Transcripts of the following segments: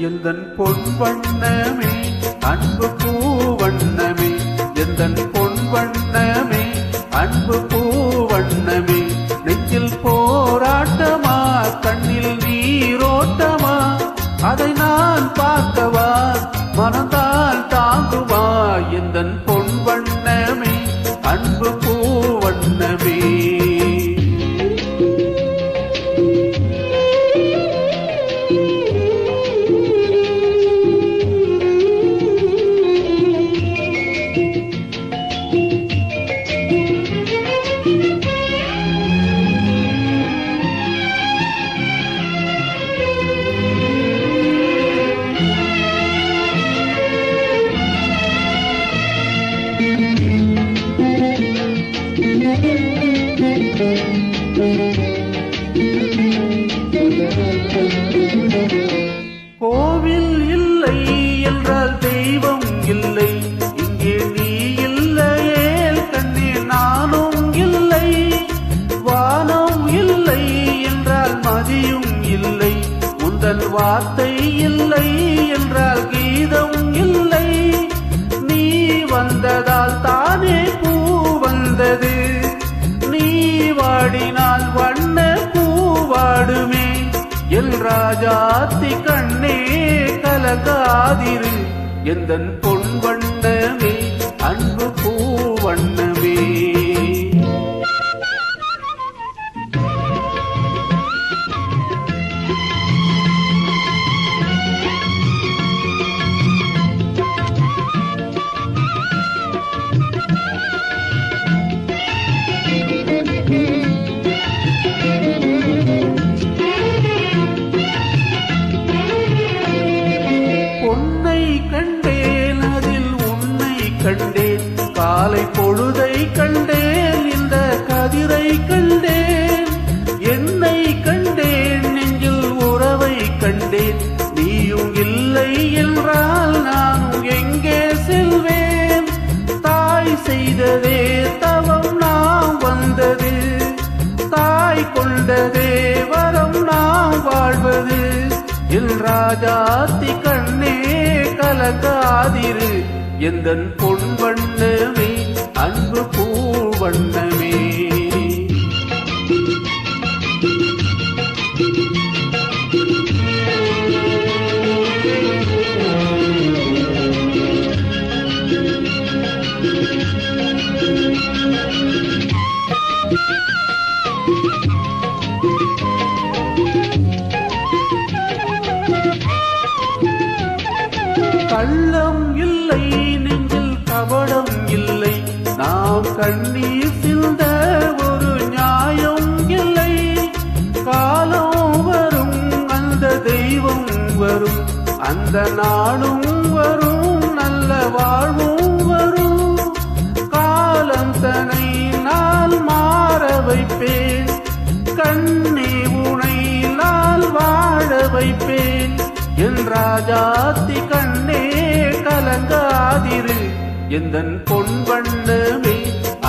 எந்தன் பொன் வண்ணமே அன்பு பூவண்ணமே, எந்தன் பொன் வண்ணமே அன்பு பூவண்ணமே, நெஞ்சில் போராட்டமா கண்ணில் நீரோட்டமா, அதை நான் பார்க்கவா மனதால் தாங்குவா, எந்தன் பொன் வண்ணமே அன்பு பூவண்ணமே. கோவில் இல்லை என்றால் தெய்வம் இல்லை, இங்கே நீ இல்லையே கண்ணே நானும் இல்லை, வானம் இல்லை என்றால் மதியும் இல்லை, உந்தன் வார்த்தை இல்லை என்றால் கீதம் இல்லை, நீ வந்ததால் தானே பூ வந்தது, நீ வாடினால் வண்ண பூவாடுமே, என் ராஜாத்தி கண்ணே கலகாதிரு, எந்தன் பொன் வண்ணமே அன்பு பூவண்ணமே. கண்டேன் அதில் உன்னை கண்டேன், காலை பொழுதை கண்டேன், இந்த கதிரை கண்டேன், என்னை கண்டேன், நெஞ்சில் உறவை கண்டேன், நீயும் இல்லை என்றால் நானும் எங்கே செல்வேன், தாய் செய்ததே தவம் நாம் வந்தது, தாய் கொண்டதே வரம் நாம் வாழ்வது, என் ராஜாத்தி கண்ணே கலகாதிரு, எந்தன் பொன் வண்ணமே அன்பு பூவண்ணமே. கள்ளம் இல்லை நெஞ்சில் கபடம் இல்லை, நாம் கண்ணீர் சிந்த ஒரு நியாயம் இல்லை, காலம் வரும் அந்த தெய்வம் வரும், அந்த நாளும் வரும் நல்ல வாழ்வும் வரும், காலம் தனை நான் மாற வைப்பேன், கண்ணே உனை நான் வாழ வைப்பேன், என் ராஜாத்தி கண்ணே கலங்காதிரு, எந்தன் பொன் வண்ணமே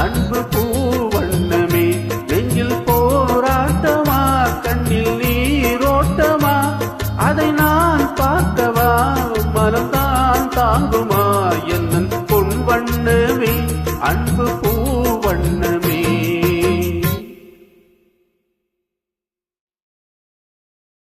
அன்பு பூவண்ணமே, நெஞ்சில் போராட்டமா கண்ணில் நீரோட்டமா, அதை நான் பார்க்கவா மனம்தான் தாங்குமா, எந்தன் பொன் வண்ணமே அன்பு பூவண்ணமே.